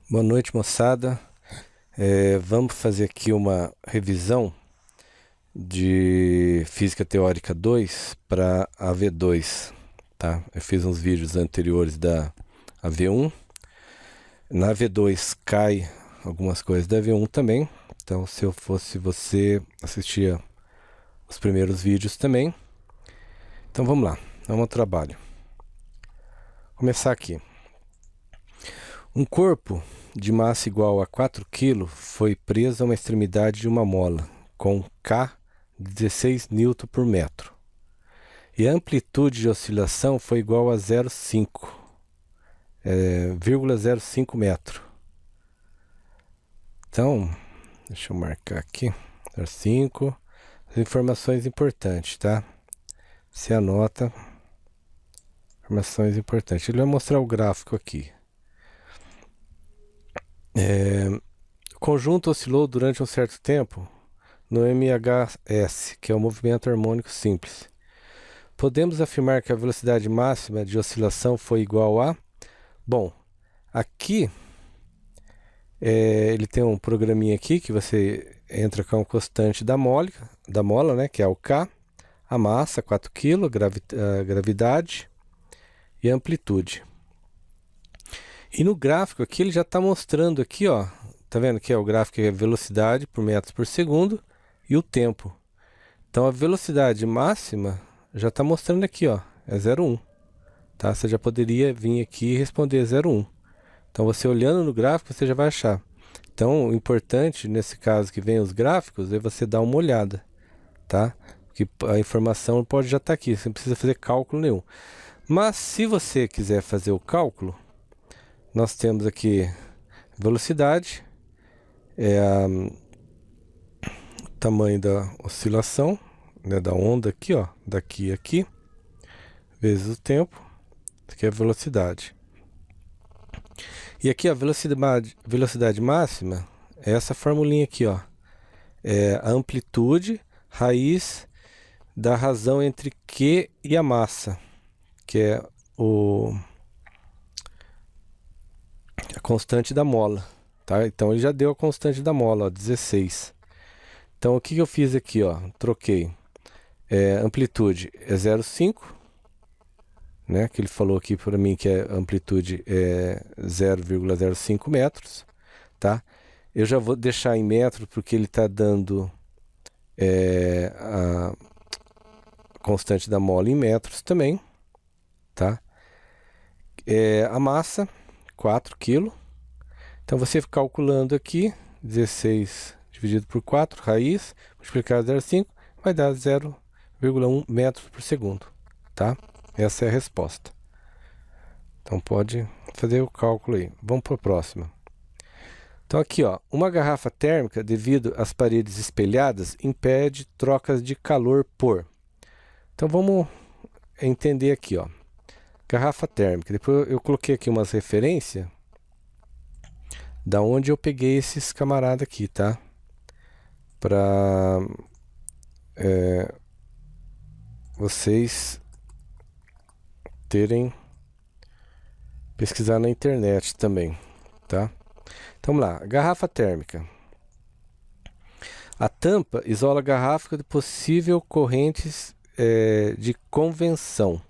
Boa noite, moçada. Vamos fazer aqui uma revisão de Física Teórica 2 para a V2, tá? Eu fiz uns vídeos anteriores da V1. Na V2 cai algumas coisas da V1 também. Então, se eu fosse você, assistia os primeiros vídeos também. Então, vamos lá. Vamos ao trabalho. Vou começar aqui. Um corpo de massa igual a 4 kg foi preso a uma extremidade de uma mola, com K de 16 N por metro. E a amplitude de oscilação foi igual a 0,05 metro. Então, deixa eu marcar aqui, 0,5. As informações importantes, tá? Você anota informações importantes. Ele vai mostrar o gráfico aqui. O conjunto oscilou durante um certo tempo no MHS, que é o movimento harmônico simples. Podemos afirmar que a velocidade máxima de oscilação foi igual a... Bom, aqui ele tem um programinha aqui que você entra com a constante da mola, né, que é o K, a massa, 4 kg, a gravidade e a amplitude. E no gráfico aqui ele já está mostrando aqui, ó, tá vendo que é o gráfico é velocidade por metros por segundo e o tempo. Então a velocidade máxima já está mostrando aqui, ó, é 0,1, tá? Você já poderia vir aqui e responder 0,1. Então você olhando no gráfico você já vai achar. Então o importante nesse caso que vem os gráficos é você dar uma olhada, tá? Porque a informação pode já estar aqui, você não precisa fazer cálculo nenhum. Mas se você quiser fazer o cálculo, nós temos aqui velocidade, o tamanho da oscilação, né, da onda aqui, ó, daqui a aqui, vezes o tempo, aqui é a velocidade. E aqui a velocidade máxima é essa formulinha aqui, ó, é a amplitude raiz da razão entre Q e a massa, que é a constante da mola, tá? Então ele já deu a constante da mola, ó, 16. Então o que eu fiz aqui, ó? Troquei. Amplitude é 0,5, né? Que ele falou aqui para mim que a amplitude é 0,05 metros, tá? Eu já vou deixar em metro porque ele está dando a constante da mola em metros também, tá? A massa, 4 kg. Então você calculando aqui, 16 dividido por 4, raiz, multiplicar 0,5, vai dar 0,1 metros por segundo, tá? Essa é a resposta. Então pode fazer o cálculo aí. Vamos para a próxima. Então aqui, ó, uma garrafa térmica, devido às paredes espelhadas, impede trocas de calor por... Então vamos entender aqui, ó. Garrafa térmica. Depois eu coloquei aqui umas referências da onde eu peguei esses camaradas aqui, tá? Para vocês terem pesquisar na internet também, tá? Então vamos lá, garrafa térmica. A tampa isola a garrafa de possível correntes de convenção.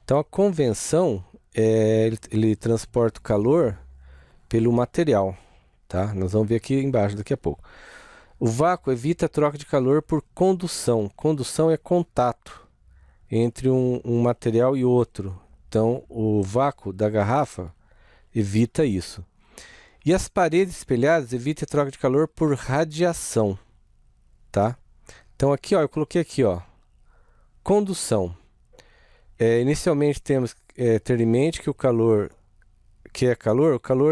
Então a convenção ele transporta o calor pelo material, tá? Nós vamos ver aqui embaixo daqui a pouco. O vácuo evita a troca de calor por condução. Condução é contato entre um material e outro. Então o vácuo da garrafa evita isso. E as paredes espelhadas evitam a troca de calor por radiação, tá? Então aqui, ó, eu coloquei aqui, ó, condução. Inicialmente temos que ter em mente que o calor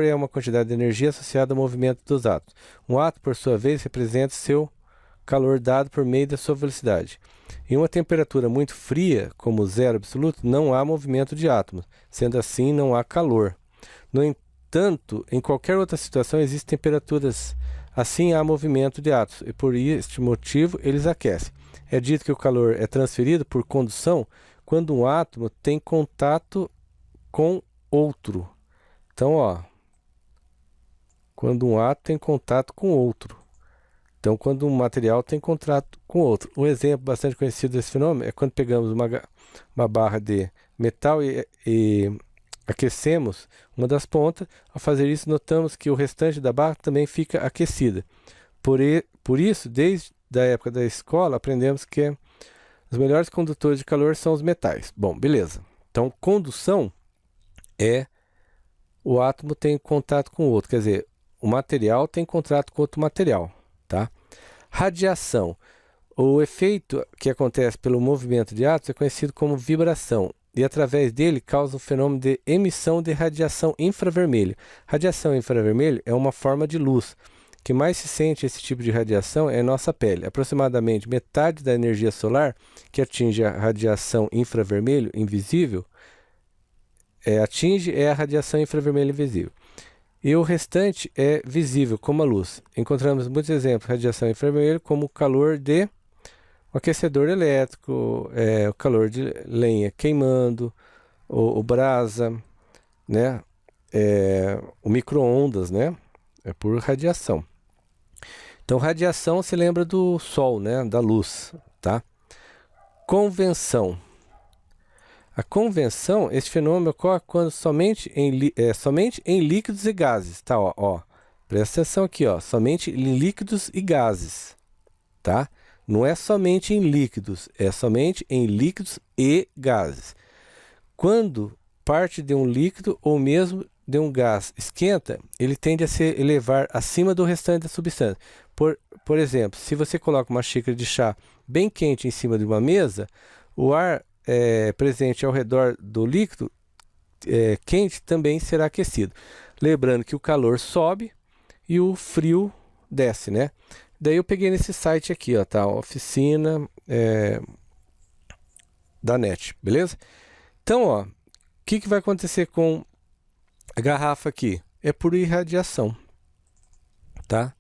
é uma quantidade de energia associada ao movimento dos átomos. Um átomo, por sua vez, representa seu calor dado por meio da sua velocidade. Em uma temperatura muito fria, como zero absoluto, não há movimento de átomos. Sendo assim, não há calor. No entanto, em qualquer outra situação, existem temperaturas assim há movimento de átomos, e por este motivo eles aquecem. É dito que o calor é transferido por condução quando um átomo tem contato com outro. Então, ó, quando um átomo tem contato com outro. Então, quando um material tem contato com outro. Um exemplo bastante conhecido desse fenômeno é quando pegamos uma barra de metal e aquecemos uma das pontas. Ao fazer isso, notamos que o restante da barra também fica aquecida. Por isso, desde a época da escola, aprendemos que os melhores condutores de calor são os metais. Bom, beleza. Então, condução é o átomo tem contato com o outro, quer dizer, o material tem contato com outro material, tá? Radiação. O efeito que acontece pelo movimento de átomos é conhecido como vibração e através dele causa o fenômeno de emissão de radiação infravermelha. Radiação infravermelha é uma forma de luz. O que mais se sente esse tipo de radiação é a nossa pele. Aproximadamente metade da energia solar que atinge a radiação infravermelho invisível é a radiação infravermelho invisível. E o restante é visível, como a luz. Encontramos muitos exemplos de radiação infravermelho, como o calor de um aquecedor elétrico, o calor de lenha queimando, o brasa, né? O micro-ondas, né? É por radiação. Então, radiação se lembra do Sol, né? Da luz, tá? Convenção. A convenção, esse fenômeno ocorre quando somente em líquidos e gases, tá? Ó, presta atenção aqui, ó, somente em líquidos e gases, tá? Não é somente em líquidos, é somente em líquidos e gases. Quando parte de um líquido ou mesmo de um gás esquenta, ele tende a se elevar acima do restante da substância. Por exemplo, se você coloca uma xícara de chá bem quente em cima de uma mesa, o ar presente ao redor do líquido quente também será aquecido. Lembrando que o calor sobe e o frio desce, né? Daí eu peguei nesse site aqui, ó, tá? Oficina da NET, beleza? Então, ó, o que vai acontecer com a garrafa aqui? É por irradiação, tá?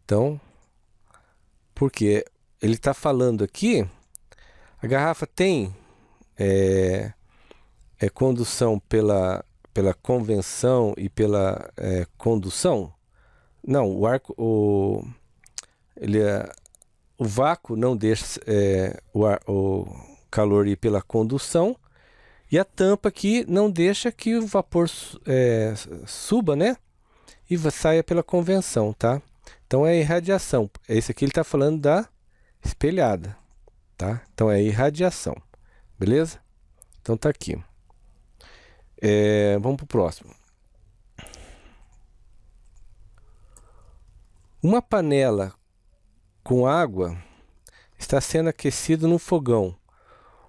Então, porque ele está falando aqui, a garrafa tem condução pela convenção e pela condução? Não, o vácuo não deixa o calor ir pela condução e a tampa aqui não deixa que o vapor suba, né? E saia pela convenção, tá? Então é irradiação. Esse aqui ele está falando da espelhada, tá? Então é irradiação, beleza? Então tá aqui. Vamos para o próximo. Uma panela com água está sendo aquecida no fogão.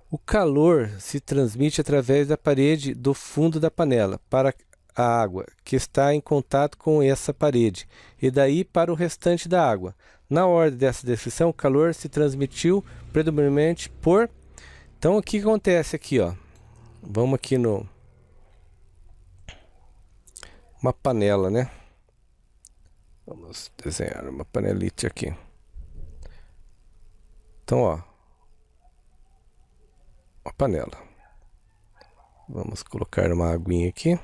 O calor se transmite através da parede do fundo da panela para a água que está em contato com essa parede e daí para o restante da água. Na ordem dessa descrição, o calor se transmitiu predominantemente por... Então, o que acontece aqui, ó? Vamos aqui no... Uma panela, né? Vamos desenhar uma panelite aqui. Então, ó. Uma panela. Vamos colocar uma aguinha aqui.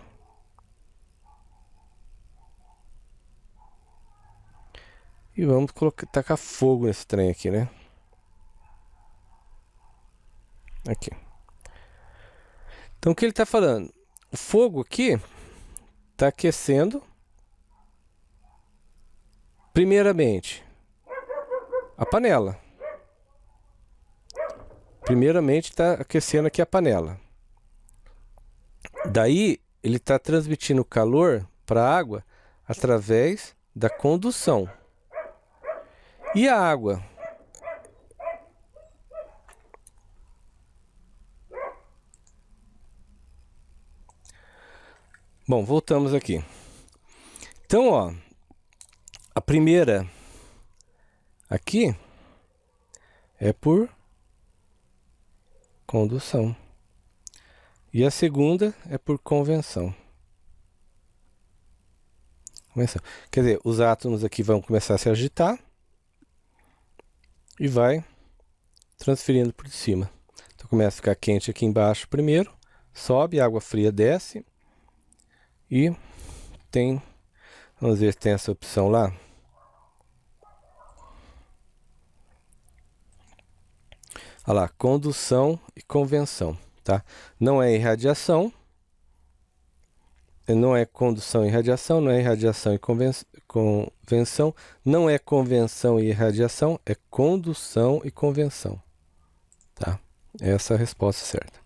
E vamos tacar fogo nesse trem aqui, né? Aqui. Então, o que ele está falando? O fogo aqui está aquecendo. Primeiramente, a panela. Primeiramente está aquecendo aqui a panela. Daí, ele está transmitindo calor para a água através da condução. E a água? Bom, voltamos aqui. Então, ó, a primeira aqui é por condução. E a segunda é por convenção. Quer dizer, os átomos aqui vão começar a se agitar e vai transferindo por cima. Então começa a ficar quente aqui embaixo primeiro, sobe, a água fria desce e tem Vamos ver se tem essa opção lá. Olha lá, condução e convenção, tá? Não é irradiação, não é condução e irradiação, não é irradiação e convenção, não é convenção e irradiação, é condução e convenção, tá? Essa é a resposta certa.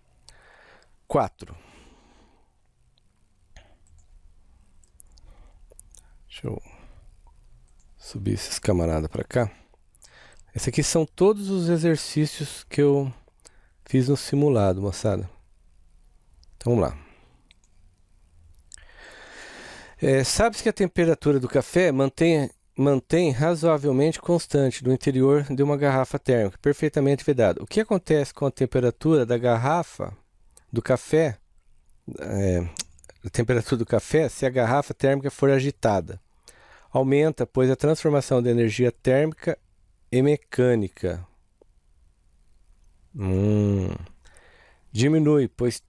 4. Deixa eu subir esses camaradas para cá. Esses aqui são todos os exercícios que eu fiz no simulado, moçada. Então vamos lá. Sabe-se que a temperatura do café mantém razoavelmente constante no interior de uma garrafa térmica, perfeitamente vedada. O que acontece com a temperatura da garrafa do café, a temperatura do café, se a garrafa térmica for agitada? Aumenta, pois a transformação de energia térmica e mecânica. Diminui, pois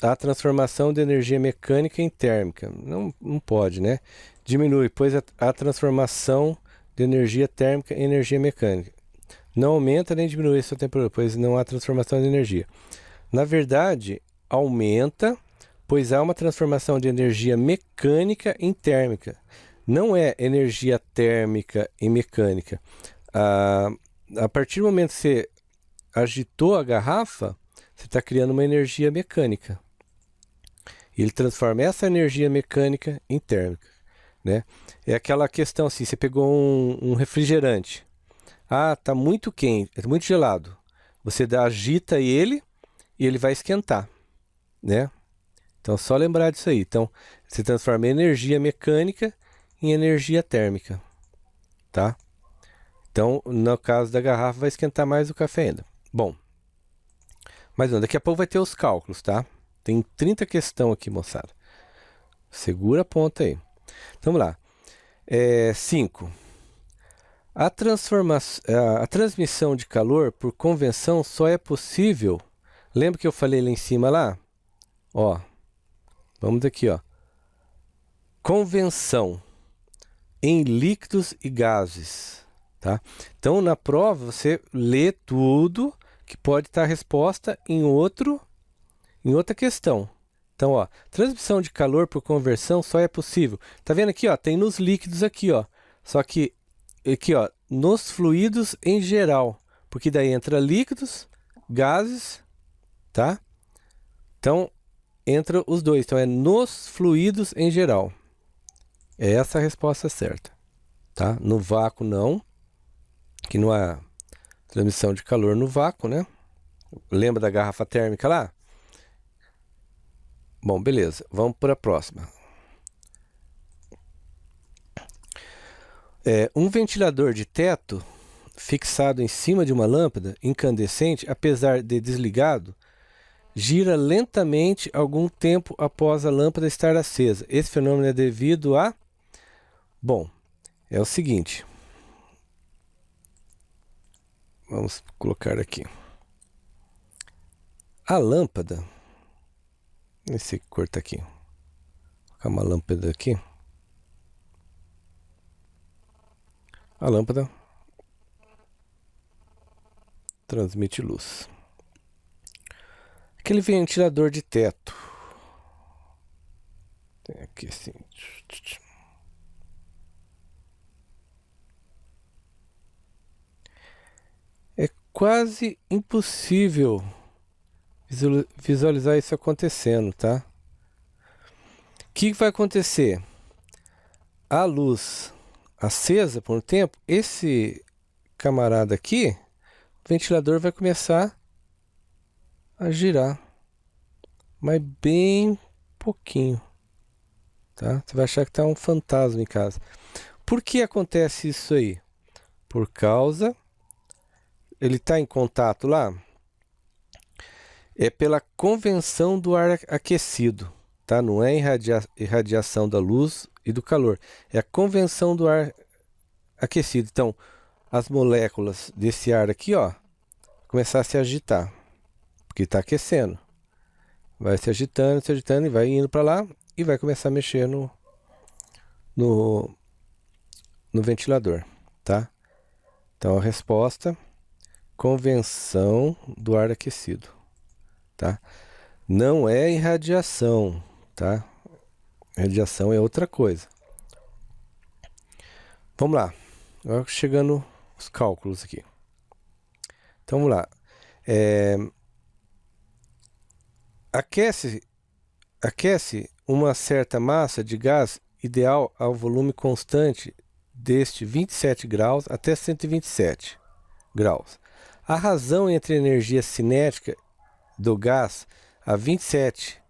a transformação de energia mecânica em térmica. Não pode, né? Diminui, pois a transformação de energia térmica em energia mecânica. Não aumenta nem diminui sua temperatura, pois não há transformação de energia. Na verdade, aumenta, pois há uma transformação de energia mecânica em térmica. Não é energia térmica em mecânica. A partir do momento que você agitou a garrafa, você está criando uma energia mecânica. E ele transforma essa energia mecânica em térmica, né? É aquela questão assim, você pegou um refrigerante. Ah, tá muito quente, é muito gelado. Você agita ele e ele vai esquentar, né? Então, só lembrar disso aí. Então, você transforma energia mecânica em energia térmica, tá? Então, no caso da garrafa, vai esquentar mais o café ainda. Bom, mas não, daqui a pouco vai ter os cálculos, tá? Tem 30 questões aqui, moçada. Segura a ponta aí. Então, vamos lá. 5. A transmissão de calor por convenção só é possível... Lembra que eu falei lá em cima lá? Ó, vamos daqui, ó. Convenção em líquidos e gases, tá? Então, na prova, você lê tudo que pode estar a resposta em outra questão. Então, ó, transmissão de calor por conversão só é possível. Tá vendo aqui, ó, tem nos líquidos aqui, ó. Só que aqui, ó, nos fluidos em geral, porque daí entra líquidos, gases, tá? Então, entra os dois. Então, é nos fluidos em geral. É essa a resposta certa, tá? No vácuo, não. Que não há transmissão de calor no vácuo, né? Lembra da garrafa térmica lá? Bom, beleza. Vamos para a próxima. Um ventilador de teto fixado em cima de uma lâmpada incandescente, apesar de desligado, gira lentamente algum tempo após a lâmpada estar acesa. Esse fenômeno é devido a... Bom, é o seguinte. Vamos colocar aqui. A lâmpada... Esse cor tá aqui. Vou colocar uma lâmpada aqui. A lâmpada transmite luz. Aquele ventilador de teto. Tem aqui assim. É quase impossível visualizar isso acontecendo, tá? O que vai acontecer? A luz acesa por um tempo, esse camarada aqui, o ventilador vai começar a girar, mas bem pouquinho, tá? Você vai achar que tá um fantasma em casa. Por que acontece isso aí? Por causa, ele está em contato lá, é pela convenção do ar aquecido, tá? Não é irradiação da luz e do calor, é a convenção do ar aquecido. Então, as moléculas desse ar aqui, ó, começar a se agitar, porque está aquecendo. Vai se agitando e vai indo para lá e vai começar a mexer no, no ventilador, tá? Então a resposta, convenção do ar aquecido, tá? Não é irradiação, tá? Radiação é outra coisa. Vamos lá. Agora chegando os cálculos aqui. Então vamos lá. Aquece uma certa massa de gás ideal ao volume constante deste 27 graus até 127 graus. A razão entre a energia cinética do gás a 27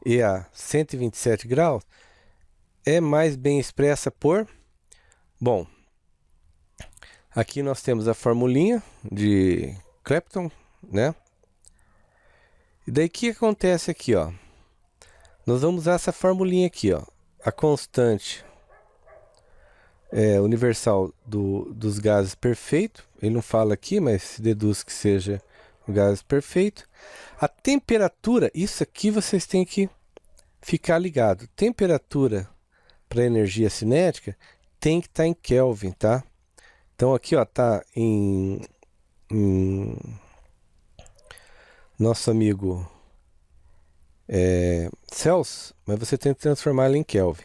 e a 127 graus é mais bem expressa por... Bom, aqui nós temos a formulinha de Clapeyron, né? E daí o que acontece aqui, ó? Nós vamos usar essa formulinha aqui, ó. A constante universal dos gases perfeito. Ele não fala aqui, mas se deduz que seja o gás perfeito. A temperatura, isso aqui vocês têm que ficar ligado. Temperatura para energia cinética tem que estar em Kelvin, tá? Então aqui, ó, tá em nosso amigo Celsius, mas você tem que transformar ela em Kelvin.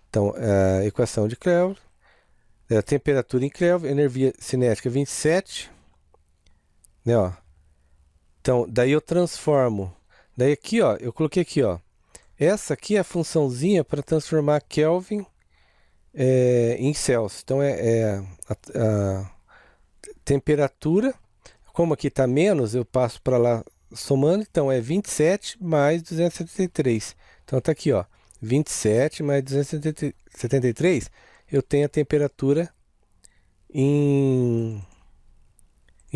Então, a equação de Kelvin, a temperatura em Kelvin, energia cinética 27, né, ó. Então, daí eu transformo. Daí aqui, ó, eu coloquei aqui, ó. Essa aqui é a funçãozinha para transformar Kelvin em Celsius. Então, a temperatura. Como aqui está menos, eu passo para lá somando. Então, é 27 mais 273. Então, está aqui, ó. 27 mais 273. Eu tenho a temperatura em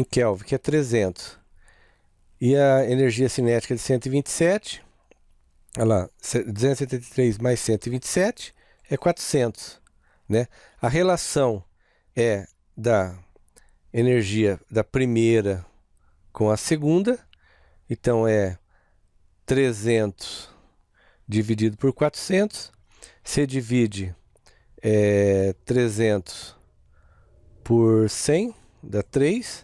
Kelvin, que é 300. E a energia cinética de 127, olha lá, 273 mais 127 é 400, né? A relação é da energia da primeira com a segunda, então é 300 dividido por 400, você divide 300 por 100, dá 3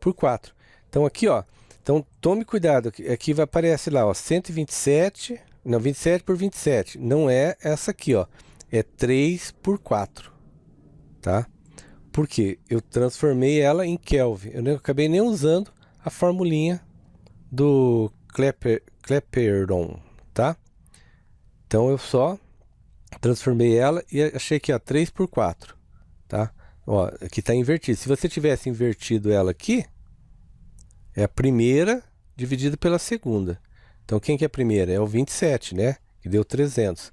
por 4. Então aqui, ó, então tome cuidado, aqui vai aparecer lá, ó, 127, não, 27 por 27, não é essa aqui, ó, é 3 por 4, tá? Porque eu transformei ela em Kelvin, eu não acabei nem usando a formulinha do Clapeyron, tá? Então eu só transformei ela e achei que, ó, 3 por 4, tá? Ó, aqui está invertido. Se você tivesse invertido ela aqui, é a primeira dividida pela segunda. Então, quem que é a primeira? É o 27, né? Que deu 300.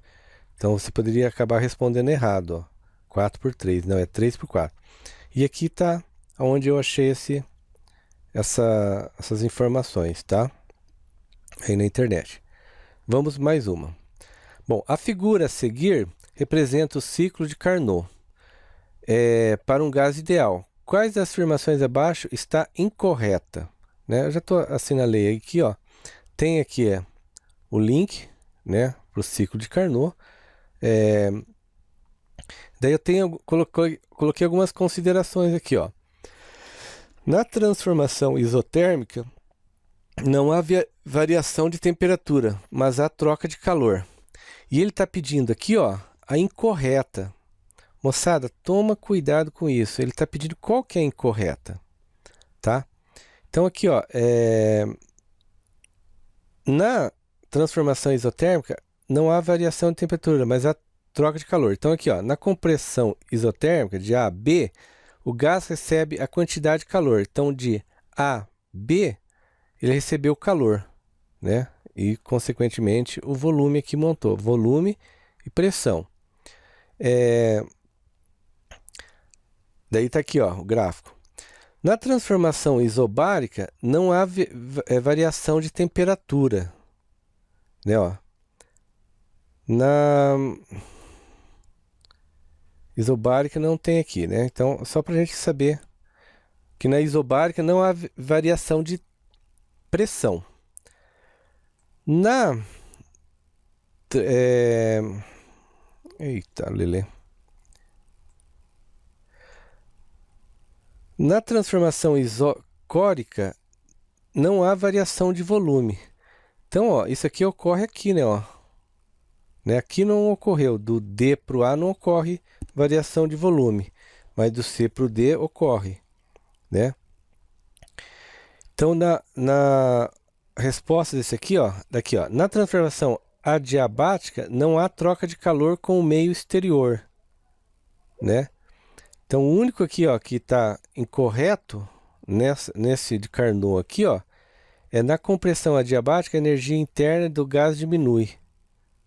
Então, você poderia acabar respondendo errado, ó. 4 por 3. Não, é 3 por 4. E aqui está onde eu achei essas informações, tá? Aí na internet. Vamos mais uma. Bom, a figura a seguir representa o ciclo de Carnot para um gás ideal. Quais das afirmações abaixo está incorreta? Né? Eu já assinalei aqui, ó. Tem aqui o link, né, para o ciclo de Carnot. Daí eu coloquei algumas considerações aqui, ó. Na transformação isotérmica, não há variação de temperatura, mas há troca de calor. E ele está pedindo aqui, ó, a incorreta. Moçada, toma cuidado com isso. Ele está pedindo qual que é a incorreta, tá? Então aqui, ó, na transformação isotérmica não há variação de temperatura, mas há troca de calor. Então aqui, ó, na compressão isotérmica de A a B, o gás recebe a quantidade de calor. Então de A a B, ele recebeu calor, né? E consequentemente o volume aqui montou, volume e pressão. Daí tá aqui, ó, o gráfico. Na transformação isobárica, não há variação de temperatura, né, ó. Na isobárica não tem aqui, né? Então, só para a gente saber que na isobárica não há variação de pressão. Eita, Lelê. Na transformação isocórica, não há variação de volume. Então, ó, isso aqui ocorre aqui, né, ó. Né? Aqui não ocorreu, do D para o A não ocorre variação de volume, mas do C para o D ocorre, né? Então, na resposta desse aqui, ó, daqui, ó, na transformação adiabática, não há troca de calor com o meio exterior, né? Então, o único aqui, ó, que está incorreto nesse de Carnot aqui, ó, é na compressão adiabática, a energia interna do gás diminui,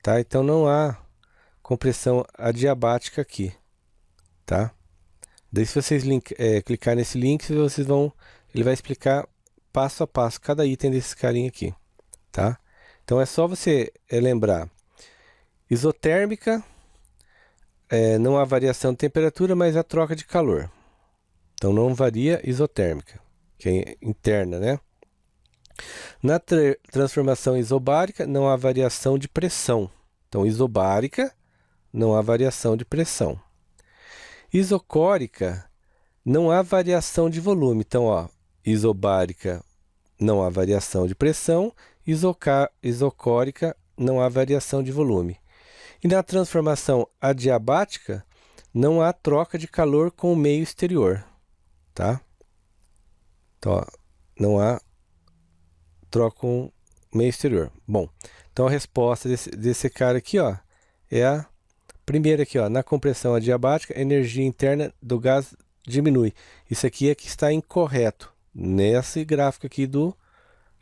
tá? Então, não há compressão adiabática aqui, tá? Daí, se vocês clicar nesse link, vocês vão, ele vai explicar passo a passo cada item desse carinha aqui, tá? Então, é só você lembrar. Isotérmica, não há variação de temperatura, mas há troca de calor. Então, não varia isotérmica, que é interna, né? Na transformação isobárica, não há variação de pressão. Então, isobárica, não há variação de pressão. Isocórica, não há variação de volume. Então, ó, isobárica, não há variação de pressão. Isocórica, não há variação de volume. E na transformação adiabática, não há troca de calor com o meio exterior, tá? Então, ó, não há troca com o meio exterior. Bom, então a resposta desse cara aqui, ó, é a primeira aqui, ó, na compressão adiabática, a energia interna do gás diminui. Isso aqui é que está incorreto nesse gráfico aqui do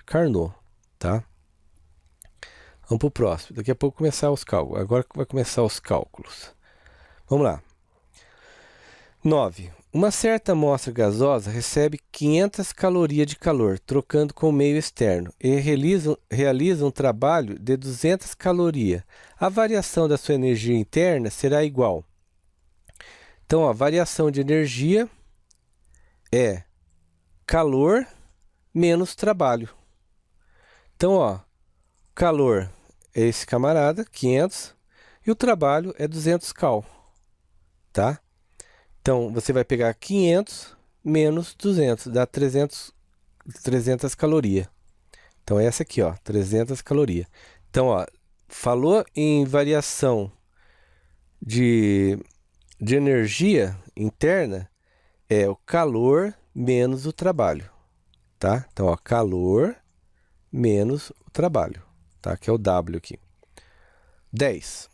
Carnot, tá? Vamos para o próximo. Daqui a pouco começar os cálculos. Agora vai começar os cálculos. Vamos lá. 9. Uma certa amostra gasosa recebe 500 calorias de calor, trocando com o meio externo, e realiza um trabalho de 200 calorias. A variação da sua energia interna será igual. Então, ó, a variação de energia é calor menos trabalho. Então, ó, calor é esse camarada, 500, e o trabalho é 200 cal, tá? Então, você vai pegar 500 menos 200, dá 300 calorias. Então, essa aqui, ó, 300 calorias. Então, ó, falou em variação de energia interna, é o calor menos o trabalho, tá? Então, ó, calor menos o trabalho, tá? Que é o W aqui. 10.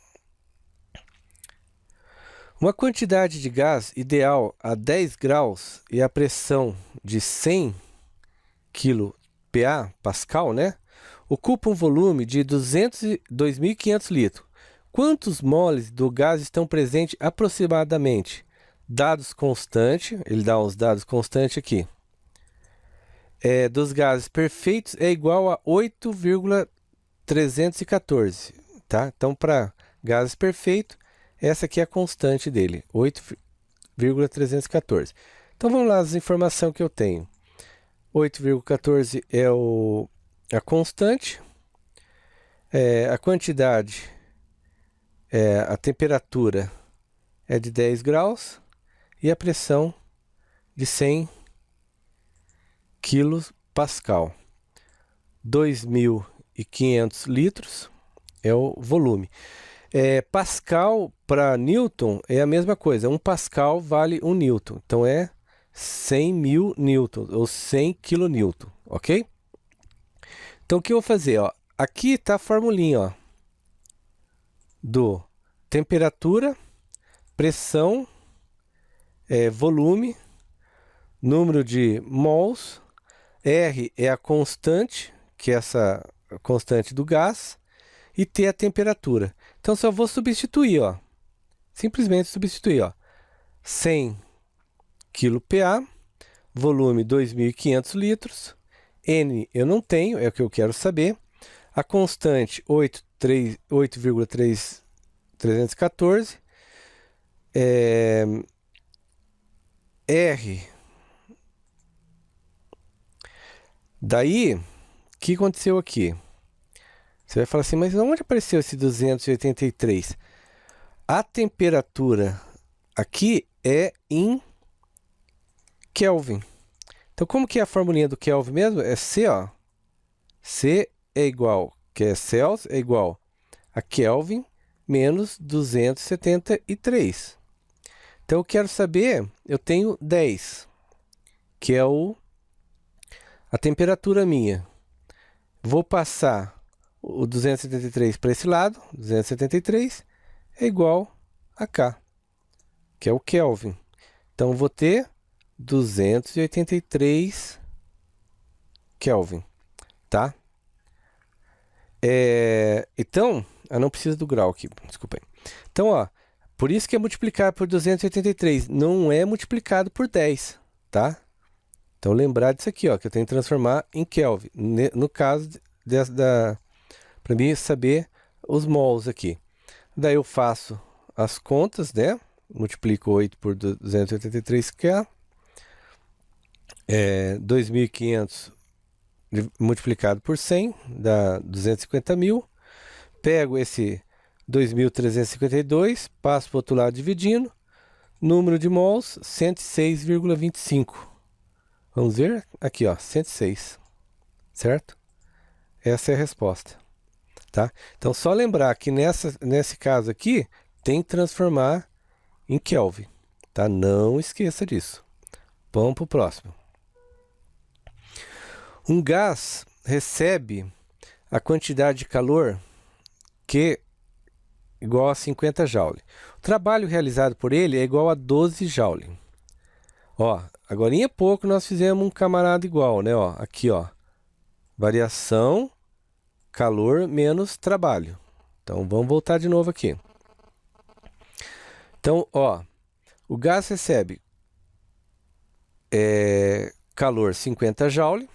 Uma quantidade de gás ideal a 10 graus e a pressão de 100 kPa, Pascal, né? Ocupa um volume de 2.500 litros. Quantos moles do gás estão presentes aproximadamente? Dados constantes, ele dá uns dados constantes aqui. Dos gases perfeitos é igual a 8,314, tá? Então, para gases perfeitos, essa aqui é a constante dele, 8,314. Então, vamos lá as informações que eu tenho. 8,14 é a constante, a quantidade, a temperatura é de 10 graus e a pressão de 100 quilos Pascal. 2.500 litros é o volume. Pascal para Newton é a mesma coisa. 1 Pascal vale 1 Newton. Então é 100.000 newtons ou 100 kilonewton, ok? Então o que eu vou fazer? Ó, aqui está a formulinha, ó, do temperatura, pressão, volume, número de mols, R é a constante, que é essa constante do gás, e T é a temperatura. Então, só vou substituir, ó. Simplesmente substituir, ó. 100 kPa, volume 2.500 litros, N eu não tenho, é o que eu quero saber. A constante 8,314. R. Daí, o que aconteceu aqui? Você vai falar assim, mas onde apareceu esse 283? A temperatura aqui é em Kelvin. Então, como que é a formulinha do Kelvin mesmo? É C, ó. C é igual, que é Celsius, é igual a Kelvin menos 273. Então, eu quero saber, eu tenho 10, que é a temperatura minha. Vou passar o 273 para esse lado, 273 é igual a K, que é o Kelvin. Então, vou ter 283 Kelvin, tá? Então, eu não preciso do grau aqui, desculpa aí. Então, ó, por isso que é multiplicar por 283, não é multiplicado por 10, tá? Então, lembrar disso aqui, ó, que eu tenho que transformar em Kelvin. No caso, para mim saber os mols aqui. Daí eu faço as contas, né? Multiplico 8 por 283, que é 2.500 multiplicado por 100, dá 250.000. Pego esse 2.352, passo para o outro lado dividindo. Número de mols, 106,25. Vamos ver? Aqui, ó, 106. Certo? Essa é a resposta. Tá? Então, só lembrar que nesse caso aqui, tem que transformar em Kelvin. Tá? Não esqueça disso. Vamos para o próximo. Um gás recebe a quantidade de calor que é igual a 50 joule. O trabalho realizado por ele é igual a 12 joule. Ó, agora em pouco nós fizemos um camarada igual, né? Ó, aqui, ó, variação, calor menos trabalho. Então vamos voltar de novo aqui. Então, ó, o gás recebe calor 50 joule.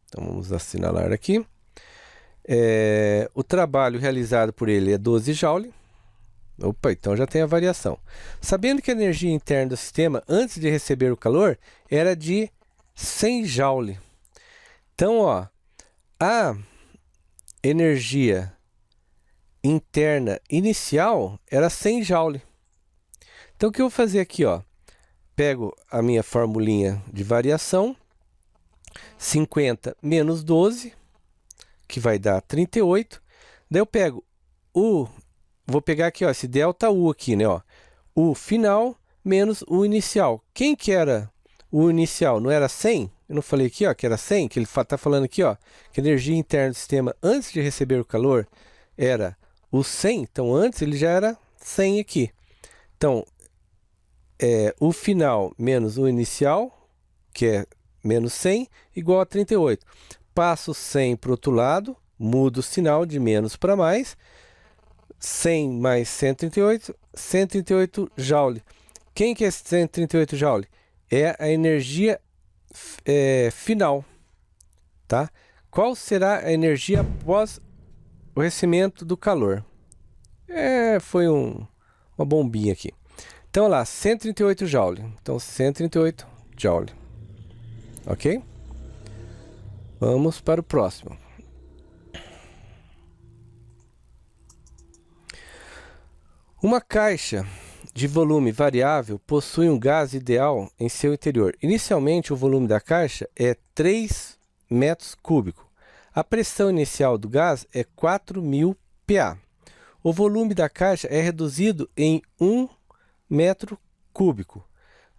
Então vamos assinalar aqui. O trabalho realizado por ele é 12 joule. Opa, então já tem a variação. Sabendo que a energia interna do sistema, antes de receber o calor, era de 100 joule. Então, ó, a energia interna inicial era 100 joule. Então, o que eu vou fazer aqui, ó? Pego a minha formulinha de variação, 50 menos 12, que vai dar 38. Daí eu pego vou pegar aqui, ó, esse ΔU aqui, né, ó. O final menos o inicial. Quem que era o inicial? Não era 100? Eu não falei aqui, ó, que era 100? Que ele está falando aqui, ó, que a energia interna do sistema antes de receber o calor era o 100. Então, antes ele já era 100 aqui. Então, o final menos o inicial, que é menos 100, igual a 38. Passo 100 para o outro lado, mudo o sinal de menos para mais. 100 mais 138, 138 joule. Quem que é 138 joule? É a energia final, tá? Qual será a energia após o recebimento do calor? Foi uma bombinha aqui. Então, lá, 138 joule. Então, 138 joule. Ok? Vamos para o próximo. Uma caixa de volume variável possui um gás ideal em seu interior. Inicialmente, o volume da caixa é 3 metros cúbicos. A pressão inicial do gás é 4.000 PA. O volume da caixa é reduzido em 1 metro cúbico,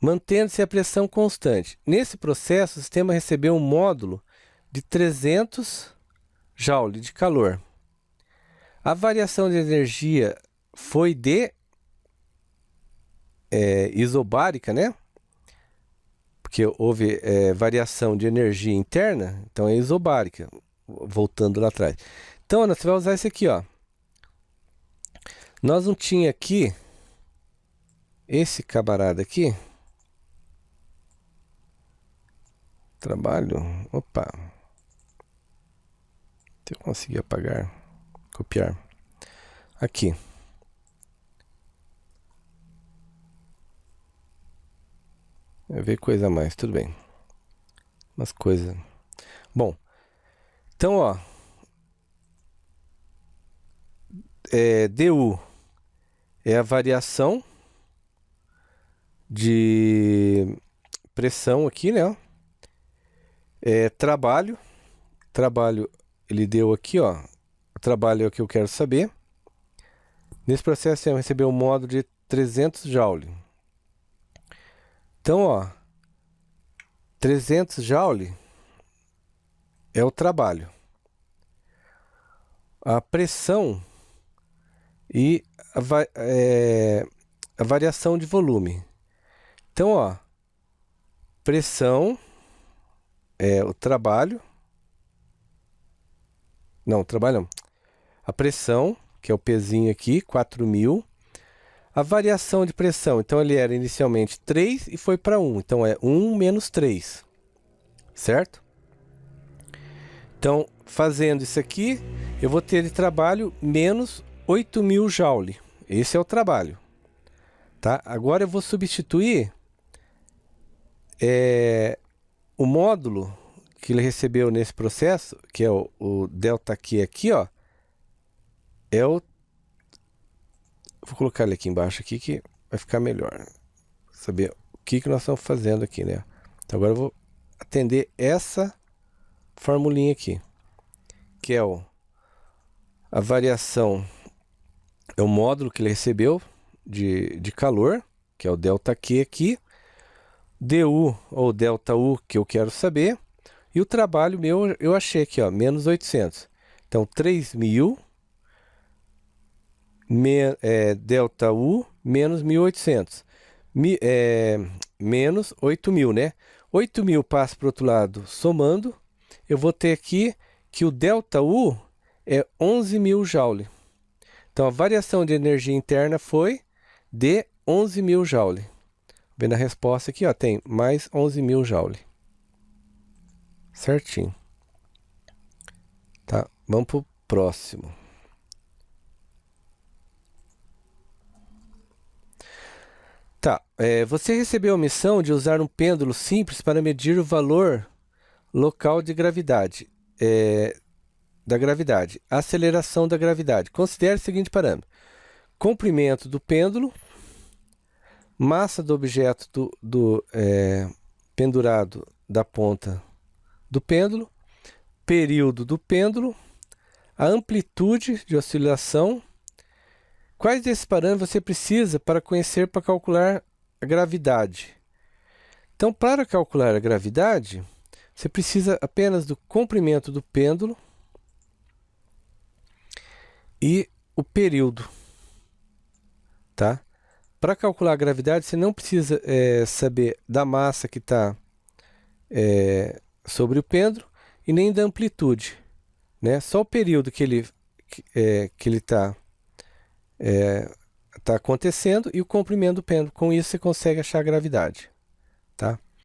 mantendo-se a pressão constante. Nesse processo, o sistema recebeu um módulo de 300 joule de calor. A variação de energia foi de isobárica, né? Porque houve variação de energia interna, então é isobárica, voltando lá atrás. Então, Ana, você vai usar esse aqui, ó. Nós não tinha aqui esse camarada aqui. Trabalho. Opa. Se eu conseguir apagar, copiar. Aqui. Vai ver coisa a mais, tudo bem. Umas coisas. Bom, então, ó. DU é a variação pressão aqui, né? Ó. Trabalho. Trabalho ele deu aqui, ó. O trabalho é o que eu quero saber. Nesse processo eu recebi um módulo de 300 joule. Então, ó, 300 joule é o trabalho. A pressão e a variação de volume. Então, ó, pressão é o trabalho. Não, trabalho não. A pressão, que é o pezinho aqui, 4.000. A variação de pressão, então ele era inicialmente 3 e foi para 1. Então é 1 menos 3. Certo? Então, fazendo isso aqui, eu vou ter de trabalho menos 8.000 joule. Esse é o trabalho. Tá? Agora eu vou substituir o módulo que ele recebeu nesse processo, que é o ΔQ aqui, ó. Vou colocar ele aqui embaixo aqui que vai ficar melhor. Saber o que nós estamos fazendo aqui, né? Então agora eu vou atender essa formulinha aqui, que é a variação, é o módulo que ele recebeu de calor, que é o ΔQ aqui, DU ou ΔU que eu quero saber, e o trabalho meu eu achei aqui, ó, menos 800. Então 3.000 ΔU menos 1.800. Menos 8.000, né? 8.000 passa para o outro lado somando. Eu vou ter aqui que o ΔU é 11.000 joule. Então a variação de energia interna foi de 11.000 joule. Vendo a resposta aqui, ó, tem mais 11.000 joule. Certinho. Tá? Vamos para o próximo. Tá, você recebeu a missão de usar um pêndulo simples para medir o valor local de gravidade, da gravidade, aceleração da gravidade. Considere o seguinte parâmetro: comprimento do pêndulo, massa do objeto pendurado da ponta do pêndulo, período do pêndulo, a amplitude de oscilação. Quais desses parâmetros você precisa para conhecer para calcular a gravidade? Então, para calcular a gravidade, você precisa apenas do comprimento do pêndulo e o período. Tá? Para calcular a gravidade, você não precisa saber da massa que está sobre o pêndulo e nem da amplitude. Né? Só o período que ele está acontecendo e o comprimento do pêndulo. Com isso você consegue achar a gravidade. Tá?